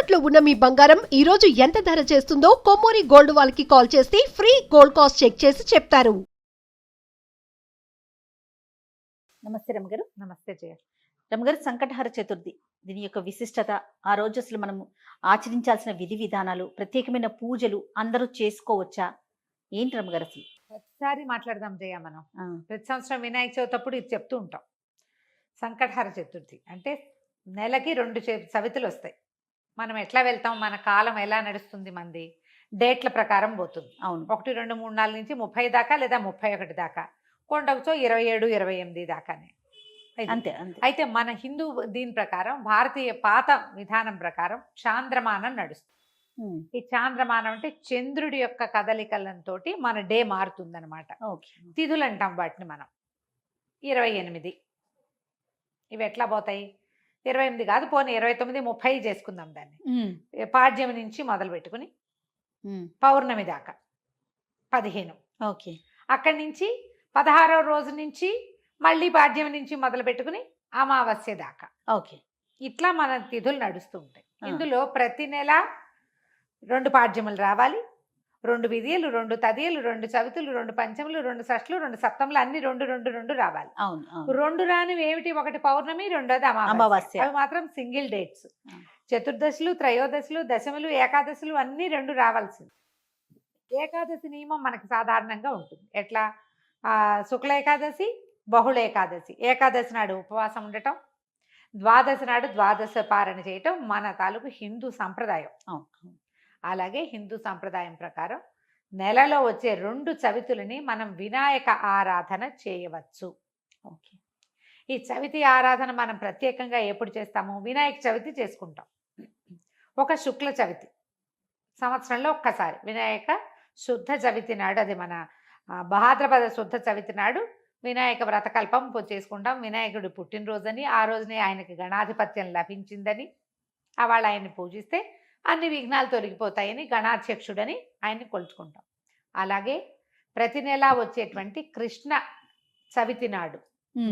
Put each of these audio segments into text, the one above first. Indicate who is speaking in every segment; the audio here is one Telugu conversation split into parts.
Speaker 1: తాకట్టులో ఉన్న మీ బంగారం ఈ రోజు ఎంత ధర చేస్తుందో కొమ్మూరి గోల్డ్ వాళ్ళకి కాల్ చేస్తే ఫ్రీ గోల్డ్ కాస్ట్ చెక్ చేసి చెప్తారు.
Speaker 2: నమస్తే రమగారు.
Speaker 3: నమస్తే జయ.
Speaker 2: రమగారు, సంకటహర చతుర్థి దీని యొక్క విశిష్టత, ఆ రోజు అసలు మనము ఆచరించాల్సిన విధి విధానాలు, ప్రత్యేకమైన పూజలు అందరూ చేసుకోవచ్చా, ఏంటి రమగారు అసలు?
Speaker 3: ప్రతిసారి మాట్లాడదాం జయ. మనం ప్రతి సంవత్సరం వినాయక చవితి అప్పుడు ఇది చెప్తూ ఉంటాం. సంకటహర చతుర్థి అంటే నెలకి 2 చవితులు వస్తాయి. మనం ఎట్లా వెళ్తాం, మన కాలం ఎలా నడుస్తుంది, మంది డేట్ల ప్రకారం పోతుంది.
Speaker 2: అవును,
Speaker 3: 1, 2, 3, 4 నుంచి 30 దాకా లేదా 31 దాకా, కొండకుచో 27, 28 దాకానే.
Speaker 2: అంతే అంతే.
Speaker 3: అయితే మన హిందూ దీని ప్రకారం, భారతీయ పాత విధానం ప్రకారం చాంద్రమానం నడుస్తుంది. ఈ చాంద్రమానం అంటే చంద్రుడి యొక్క కదలికలతో మన డే మారుతుందన్నమాట. తిథులు అంటాం వాటిని మనం. 28 ఇవి ఎట్లా పోతాయి? 28 కాదు, పోనీ 29, 30 చేసుకుందాం దాన్ని. పాడ్యమి నుంచి మొదలు పెట్టుకుని పౌర్ణమి దాకా 15.
Speaker 2: ఓకే.
Speaker 3: అక్కడి నుంచి 16వ రోజు నుంచి మళ్ళీ పాడ్యమి నుంచి మొదలు పెట్టుకుని అమావాస్య దాకా.
Speaker 2: ఓకే.
Speaker 3: ఇట్లా మన తిథులు నడుస్తూ ఉంటాయి. ఇందులో ప్రతి నెల 2 పాడ్యములు రావాలి, 2 విధియలు, 2 తదియలు, 2 చవితులు, 2 పంచములు, 2 షష్ఠులు, 2 సప్తములు, అన్ని 2 రావాలి.
Speaker 2: అవును.
Speaker 3: 2 రానివి ఏమిటి? ఒకటి పౌర్ణమి, రెండోది అమావాస్య. అవి మాత్రం సింగిల్ డేట్స్. చతుర్దశులు, త్రయోదశులు, దశములు, ఏకాదశులు అన్ని 2 రావాల్సింది. ఏకాదశి నియమం మనకి సాధారణంగా ఉంటుంది. ఎట్లా? శుక్ల ఏకాదశి, బహుళ ఏకాదశి. ఏకాదశి నాడు ఉపవాసం ఉండటం, ద్వాదశి నాడు ద్వాదశ పారణ చేయటం మన తాలూకు హిందూ సంప్రదాయం. అలాగే హిందూ సంప్రదాయం ప్రకారం నెలలో వచ్చే 2 చవితులని మనం వినాయక ఆరాధన చేయవచ్చు. ఓకే. ఈ చవితి ఆరాధన మనం ప్రత్యేకంగా ఎప్పుడు చేస్తాము? వినాయక చవితి చేసుకుంటాం. ఒక శుక్ల చవితి సంవత్సరంలో ఒక్కసారి వినాయక శుద్ధ చవితి నాడు, అది మన భాద్రపద శుద్ధ చవితి నాడు వినాయక వ్రతకల్పం చేసుకుంటాం. వినాయకుడి పుట్టినరోజని, ఆ రోజునే ఆయనకి గణాధిపత్యం లభించిందని, వాళ్ళు ఆయన్ని పూజిస్తే అన్ని విఘ్నాలు తొలగిపోతాయని గణాధ్యక్షుడని ఆయన్ని కొలుచుకుంటాం. అలాగే ప్రతి నెల వచ్చేటువంటి కృష్ణ చవితి నాడు,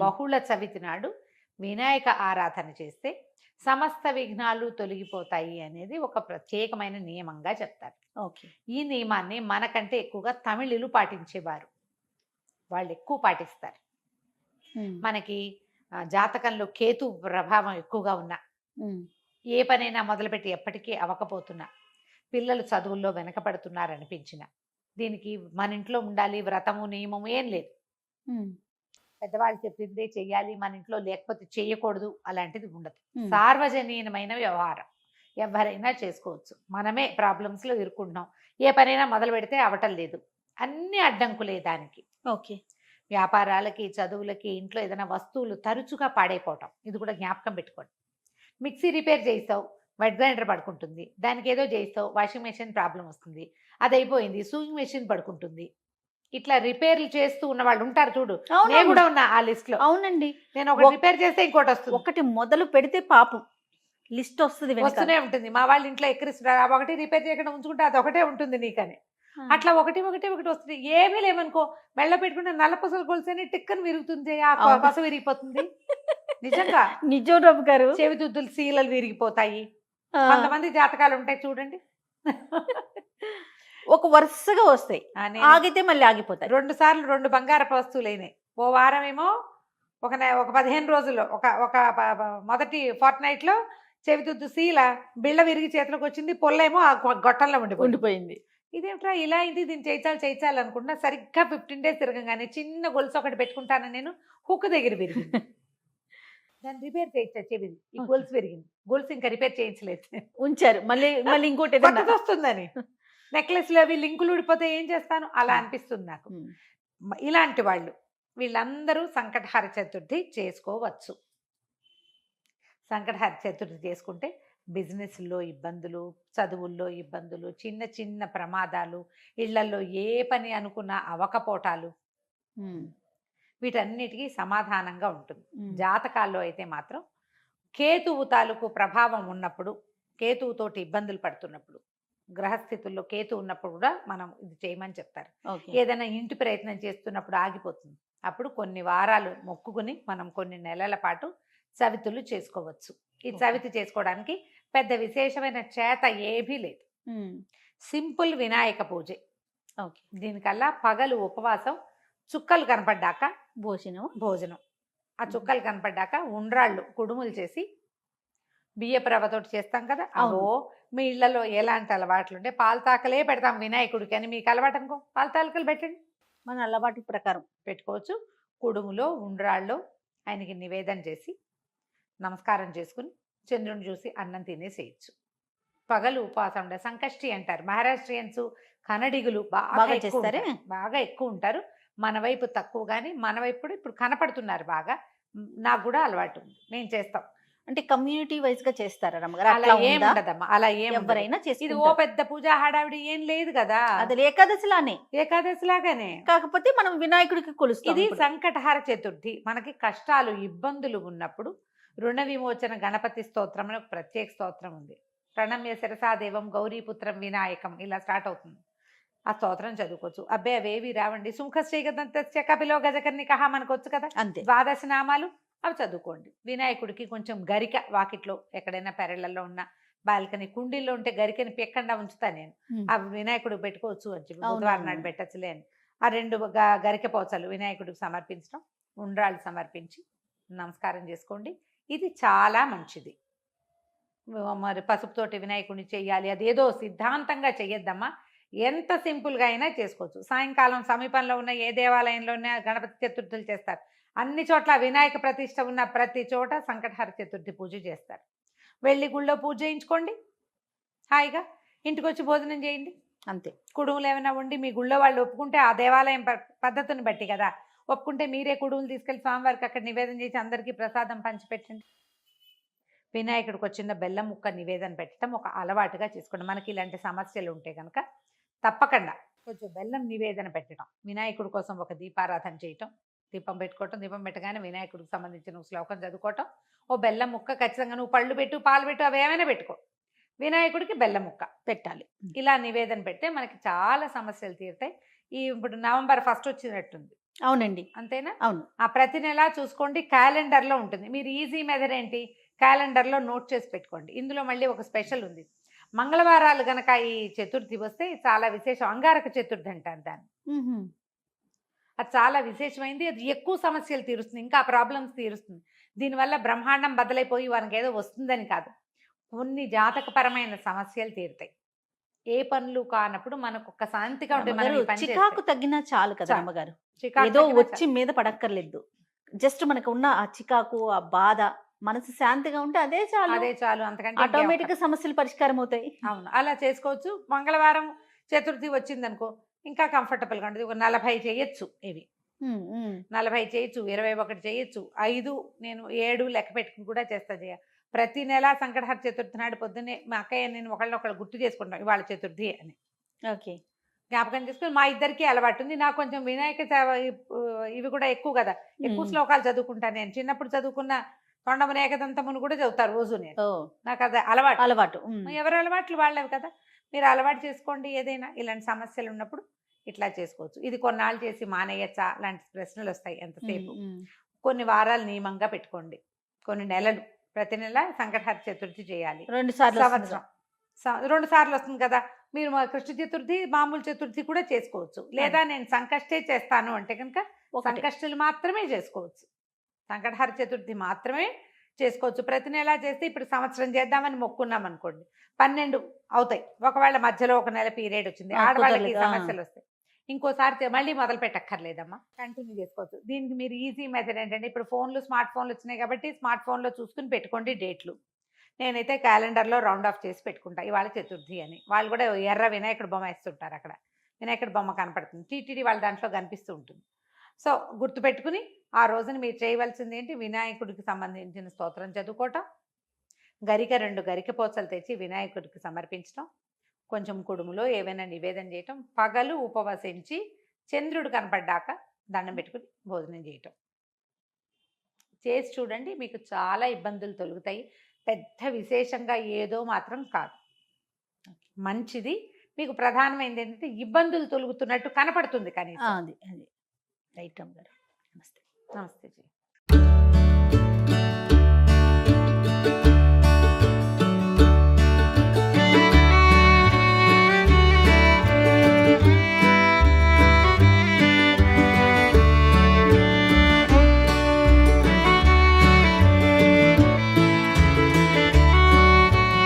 Speaker 3: బహుళ చవితి నాడు వినాయక ఆరాధన చేస్తే సమస్త విఘ్నాలు తొలగిపోతాయి అనేది ఒక ప్రత్యేకమైన నియమంగా చెప్తారు.
Speaker 2: ఓకే.
Speaker 3: ఈ నియమాన్ని మనకంటే ఎక్కువగా తమిళులు పాటించేవారు. వాళ్ళు ఎక్కువ పాటిస్తారు. మనకి జాతకంలో కేతు ప్రభావం ఎక్కువగా ఉన్నా, ఏ పనైనా మొదలుపెట్టి ఎప్పటికీ అవ్వకపోతున్నా, పిల్లలు చదువుల్లో వెనకపడుతున్నారనిపించిన, దీనికి మన ఇంట్లో ఉండాలి వ్రతము నియమము ఏం లేదు. పెద్దవాళ్ళు చెప్పిందే చెయ్యాలి, మన ఇంట్లో లేకపోతే చేయకూడదు, అలాంటిది ఉండదు. సార్వజనీయమైన వ్యవహారం, ఎవరైనా చేసుకోవచ్చు. మనమే ప్రాబ్లమ్స్లో ఇరుక్కుంటున్నాం. ఏ పనైనా మొదలు పెడితే అవటం లేదు, అన్ని అడ్డంకులే దానికి.
Speaker 2: ఓకే.
Speaker 3: వ్యాపారాలకి, చదువులకి, ఇంట్లో ఏదైనా వస్తువులు తరచుగా పాడైపోవటం, ఇది కూడా జ్ఞాపకం పెట్టుకోండి. మిక్సీ రిపేర్ చేయిస్తావు, వెట్ గ్రైండర్ పడుకుంటుంది. దానికి ఏదో చేయిస్తావు, వాషింగ్ మెషిన్ ప్రాబ్లం వస్తుంది, అది అయిపోయింది, సూయింగ్ మెషిన్ పడుకుంటుంది. ఇట్లా రిపేర్లు చేస్తూ ఉన్న వాళ్ళు ఉంటారు చూడు. నేను కూడా ఉన్నా ఆ లిస్ట్ లో.
Speaker 2: అవునండి.
Speaker 3: నేను ఒకటి రిపేర్ చేస్తే ఇంకోటి వస్తుంది.
Speaker 2: ఒకటి మొదలు పెడితే పాపం లిస్ట్ వస్తుంది,
Speaker 3: వస్తూనే ఉంటుంది. మా వాళ్ళ ఇంట్లో ఎక్కిరిస్తున్నారు, ఒకటి రిపేర్ చేయకుండా ఉంచుకుంటే అది ఒకటే ఉంటుంది నీకని. అట్లా ఒకటి వస్తుంది. ఏమీ లేవనుకో, మెళ్ళ పెట్టుకుంటే నల్ల పూసలు కొలిసేనే టిక్కని విరుగుతుంది, ఆ కొస విరిగిపోతుంది. నిజంగా
Speaker 2: నిజం రమ్మ గారు.
Speaker 3: చెవిదుద్దులు సీలలు విరిగిపోతాయి. కొంతమంది జాతకాలు ఉంటాయి చూడండి,
Speaker 2: ఒక వరుసగా వస్తాయి, ఆగితే మళ్ళీ ఆగిపోతాయి.
Speaker 3: 2 సార్లు 2 బంగారపు వస్తువులు అయినాయి. ఓ వారం ఏమో ఒక 15 రోజుల్లో ఒక మొదటి ఫోర్ట్నైట్ లో చెవిదుద్దు సీల బిళ్ళ విరిగి చేతిలోకి వచ్చింది, పొల్లేమో ఆ గొట్టంలో ఉండిపోయింది. ఇదేమిట్రా ఇలా అయింది, దీన్ని చేయించాలి అనుకుంటున్నా. సరిగ్గా 15 days తిరగగానే చిన్న గొలుసు ఒకటి పెట్టుకుంటాను నేను, హుక్ దగ్గర విరిగింది. దాన్ని రిపేర్ చేయించా, చెవిది ఈ గొలుసు విరిగింది. గొలుసు ఇంకా రిపేర్ చేయించలేదు,
Speaker 2: ఉంచారు. మళ్ళీ ఇంకోటి
Speaker 3: వస్తుందని. నెక్లెస్ లో అవి లింకులు ఊడిపోతే ఏం చేస్తాను, అలా అనిపిస్తుంది నాకు. ఇలాంటి వాళ్ళు వీళ్ళందరూ సంకటహర చతుర్థి చేసుకోవచ్చు. సంకటహర చతుర్థి చేసుకుంటే బిజినెస్లో ఇబ్బందులు, చదువుల్లో ఇబ్బందులు, చిన్న చిన్న ప్రమాదాలు, ఇళ్లలో ఏ పని అనుకున్నా అవకపోటాలు, వీటన్నిటికీ సమాధానంగా ఉంటుంది. జాతకాల్లో అయితే మాత్రం కేతువు తాలూకు ప్రభావం ఉన్నప్పుడు, కేతువుతోటి ఇబ్బందులు పడుతున్నప్పుడు, గ్రహస్థితుల్లో కేతు ఉన్నప్పుడు కూడా మనం ఇది చేయమని చెప్తారు. ఏదైనా ఇంటి ప్రయత్నం చేస్తున్నప్పుడు ఆగిపోతుంది, అప్పుడు కొన్ని వారాలు మొక్కుకుని మనం కొన్ని నెలల పాటు చవితులు చేసుకోవచ్చు. ఈ చవితి చేసుకోవడానికి పెద్ద విశేషమైన చేత ఏమీ లేదు. సింపుల్ వినాయక పూజే.
Speaker 2: ఓకే.
Speaker 3: దీనికల్లా పగలు ఉపవాసం, చుక్కలు కనపడ్డాక భోజనం. ఆ చుక్కలు కనపడ్డాక ఉండ్రాళ్ళు కుడుములు చేసి బియ్యపు రవ్వతోటి చేస్తాం కదా.
Speaker 2: అవును.
Speaker 3: అవో మీ ఇళ్లలో ఎలాంటి అలవాట్లు ఉంటే పాలతాకలే పెడతాం వినాయకుడికి అని మీకు అలవాటు అనుకో, పాలతాకలు పెట్టండి,
Speaker 2: మన అలవాటు ప్రకారం
Speaker 3: పెట్టుకోవచ్చు. కుడుములో ఉండ్రాళ్ళు ఆయనకి నివేదన చేసి నమస్కారం చేసుకుని చంద్రుని చూసి అన్నం తినేసేయచ్చు. పగలు ఉపవాసం ఉండే సంకష్టి అంటారు. మహారాష్ట్రియన్స్, కన్నడిగులు
Speaker 2: బాగా చేస్తారే?
Speaker 3: బాగా ఎక్కువ ఉంటారు. మన వైపు తక్కువ, కానీ మన వైపు కూడా ఇప్పుడు కనపడుతున్నారు బాగా. నాకు కూడా అలవాటు ఉంది, నేను చేస్తాం.
Speaker 2: అంటే కమ్యూనిటీ వైజ్ గా చేస్తారా రమ్మగారు?
Speaker 3: అలా ఏం ఉండదమ్మా, అలా ఏం
Speaker 2: ఎవరైనా
Speaker 3: ఇది ఓ పెద్ద పూజ హడావిడి ఏం లేదు కదా.
Speaker 2: అది ఏకాదశిలానే,
Speaker 3: ఏకాదశి లాగానే,
Speaker 2: కాకపోతే మనం వినాయకుడికి కొలుస్తాం.
Speaker 3: ఇది సంకటహార చతుర్థి. మనకి కష్టాలు ఇబ్బందులు ఉన్నప్పుడు రుణ విమోచన గణపతి స్తోత్రం అని ఒక ప్రత్యేక స్తోత్రం ఉంది. ప్రణమ్య శిరసాదేవం గౌరీపుత్రం వినాయకం, ఇలా స్టార్ట్ అవుతుంది. ఆ స్తోత్రం చదువుకోవచ్చు. అబ్బాయి అవేవి రావండి. సుముఖశ్రీగదంతస్య కపిలో గజకర్ణికః మనకు వచ్చు కదా,
Speaker 2: అంతే.
Speaker 3: 12 నామాలు అవి చదువుకోండి. వినాయకుడికి కొంచెం గరిక వాకిట్లో ఎక్కడైనా పెరళ్లలో ఉన్న బాల్కనీ కుండీల్లో ఉంటే గరికని పెక్కకుండా ఉంచుతా నేను. అవి వినాయకుడికి పెట్టుకోవచ్చు అని చెప్పి, బుధవారం నాడు పెట్టచ్చులే అని. ఆ 2 గరిక పోచలు వినాయకుడికి సమర్పించడం, ఉండ్రాళ్ళు సమర్పించి నమస్కారం చేసుకోండి. ఇది చాలా మంచిది. మరి పసుపుతోటి వినాయకుడిని చెయ్యాలి అదేదో సిద్ధాంతంగా చెయ్యొద్దమ్మా. ఎంత సింపుల్గా అయినా చేసుకోవచ్చు. సాయంకాలం సమీపంలో ఉన్న ఏ దేవాలయంలోనే గణపతి చతుర్థులు చేస్తారు. అన్ని చోట్ల వినాయక ప్రతిష్ట ఉన్న ప్రతి చోట సంకటహర చతుర్థి పూజ చేస్తారు. వెళ్ళి గుళ్ళో పూజ చేయించుకోండి, హాయిగా ఇంటికి వచ్చి భోజనం చేయండి,
Speaker 2: అంతే.
Speaker 3: కుడుములు ఏమైనా ఉండి మీ గుళ్ళో వాళ్ళు ఒప్పుకుంటే, ఆ దేవాలయం పద్ధతిని బట్టి కదా, ఒప్పుకుంటే మీరే కుడుములు తీసుకెళ్ళి స్వామివారికి అక్కడ నివేదన చేసి అందరికీ ప్రసాదం పంచిపెట్టండి. వినాయకుడికి వచ్చిన బెల్లం ముక్క నివేదన పెట్టడం ఒక అలవాటుగా చేసుకోండి. మనకి ఇలాంటి సమస్యలు ఉంటే కనుక తప్పకుండా కొంచెం బెల్లం నివేదన పెట్టడం, వినాయకుడి కోసం ఒక దీపారాధన చేయటం, దీపం పెట్టుకోవటం, దీపం పెట్టగానే వినాయకుడికి సంబంధించిన శ్లోకం చదువుకోవటం, ఓ బెల్లం ముక్క ఖచ్చితంగా నువ్వు పళ్ళు పెట్టు, పాలు పెట్టు, అవి ఏమైనా పెట్టుకో, వినాయకుడికి బెల్లం ముక్క పెట్టాలి. ఇలా నివేదన పెడితే మనకి చాలా సమస్యలు తీరుతాయి. ఇప్పుడు నవంబర్ 1 వచ్చినట్టుంది.
Speaker 2: అవునండి,
Speaker 3: అంతేనా?
Speaker 2: అవును.
Speaker 3: ఆ ప్రతి నెల చూసుకోండి, క్యాలెండర్లో ఉంటుంది. మీరు ఈజీ మెథడ్ ఏంటి, క్యాలెండర్లో నోట్ చేసి పెట్టుకోండి. ఇందులో మళ్ళీ ఒక స్పెషల్ ఉంది. మంగళవారాలు గనక ఈ చతుర్థి వస్తే చాలా విశేషం. అంగారక చతుర్థి అంటారు దాన్ని. అది చాలా విశేషమైంది. అది ఎక్కువ సమస్యలు తీరుస్తుంది, ఇంకా ప్రాబ్లమ్స్ తీరుస్తుంది. దీనివల్ల బ్రహ్మాండం బద్దలైపోయి వానికి ఏదో వస్తుందని కాదు, కొన్ని జాతకపరమైన సమస్యలు తీరుతాయి. ఏ పనులు కానప్పుడు మనకు ఒక శాంతిగా ఉంటుంది.
Speaker 2: చికాకు తగ్గినా చాలు కదా అమ్మగారు, ఏదో వచ్చి మీద పడక్కర్లేదు. జస్ట్ మనకు ఉన్న ఆ చికాకు, ఆ బాధ, మనసు శాంతిగా ఉంటే అదే చాలు.
Speaker 3: అంతకంటే
Speaker 2: ఆటోమేటిక్ గా సమస్యలు పరిష్కారం అవుతాయి.
Speaker 3: అవును, అలా చేసుకోవచ్చు. మంగళవారం చతుర్థి వచ్చిందనుకో ఇంకా కంఫర్టబుల్ గా ఉంటుంది. ఒక 40 చేయొచ్చు, ఇవి 40 చేయొచ్చు, 21 చేయొచ్చు, 5 నేను 7 లెక్క పెట్టుకుని కూడా చేస్తా. ప్రతి నెల సంకటహర చతుర్థి నాడు పొద్దున్నే మా అక్కయ్య నేను ఒకళ్ళు గుర్తు చేసుకుంటాం ఇవాళ చతుర్థి అని.
Speaker 2: ఓకే,
Speaker 3: జ్ఞాపకం చేసుకుని మా ఇద్దరికి అలవాటు ఉంది. నాకు కొంచెం వినాయక ఇవి కూడా ఎక్కువ కదా, ఎక్కువ శ్లోకాలు చదువుకుంటాను. నేను చిన్నప్పుడు చదువుకున్న తొండమున ఏకదంతమును కూడా చదువుతారు రోజు. నేను నాకు అది అలవాటు. ఎవరి అలవాట్లు వాళ్ళవి కదా, మీరు అలవాటు చేసుకోండి. ఏదైనా ఇలాంటి సమస్యలు ఉన్నప్పుడు ఇట్లా చేసుకోవచ్చు. ఇది కొన్నాళ్ళు చేసి మానేయచ్చా లాంటి ప్రశ్నలు వస్తాయి ఎంతసేపు. కొన్ని వారాలు నియమంగా పెట్టుకోండి, కొన్ని నెలలు, ప్రతి నెల సంకటహర చతుర్థి చేయాలి.
Speaker 2: 2 సార్లు
Speaker 3: సంవత్సరం 2 సార్లు వస్తుంది కదా. మీరు కృష్ణ చతుర్థి మామూలు చతుర్థి కూడా చేసుకోవచ్చు. లేదా నేను సంకష్టే చేస్తాను అంటే కనుక సంకష్టులు మాత్రమే చేసుకోవచ్చు, సంకటహర చతుర్థి మాత్రమే చేసుకోవచ్చు. ప్రతి నెల చేస్తే ఇప్పుడు సంవత్సరం చేద్దామని మొక్కున్నాం అనుకోండి, 12 అవుతాయి. ఒకవేళ మధ్యలో ఒక నెల పీరియడ్ వచ్చింది, ఆడవాళ్ళకి సమస్యలు వస్తాయి, ఇంకోసారి మళ్ళీ మొదలు పెట్టక్కర్లేదమ్మా, కంటిన్యూ చేసుకోవచ్చు. దీనికి మీరు ఈజీ మెథడ్ ఏంటంటే, ఇప్పుడు స్మార్ట్ ఫోన్లు వచ్చినాయి కాబట్టి స్మార్ట్ ఫోన్లో చూసుకుని పెట్టుకోండి డేట్లు. నేనైతే క్యాలెండర్లో రౌండ్ ఆఫ్ చేసి పెట్టుకుంటా ఇవాళ చతుర్థి అని. వాళ్ళు కూడా ఎర్ర వినాయకుడు బొమ్మ వేస్తుంటారు, అక్కడ వినాయకుడు బొమ్మ కనపడుతుంది, టీటీడీ వాళ్ళ దాంట్లో కనిపిస్తూ ఉంటుంది. సో గుర్తుపెట్టుకుని ఆ రోజున మీరు చేయవలసింది ఏంటి, వినాయకుడికి సంబంధించిన స్తోత్రం చదువుకోవటం, గరిక 2 గరిక పోచలు తెచ్చి వినాయకుడికి సమర్పించడం, కొంచెం కుడుములో ఏవైనా నివేదన చేయటం, పగలు ఉపవసించి చంద్రుడు కనపడ్డాక దండం పెట్టుకుని భోజనం చేయటం చేసి చూడండి. మీకు చాలా ఇబ్బందులు తొలుగుతాయి. పెద్ద విశేషంగా ఏదో మాత్రం కాదు, మంచిది. మీకు ప్రధానమైనది ఏంటంటే ఇబ్బందులు తొలుగుతున్నట్టు కనపడుతుంది కానీ.
Speaker 2: అది రైట్ అమ్మగారు. నమస్తే.
Speaker 3: నమస్తే జీ.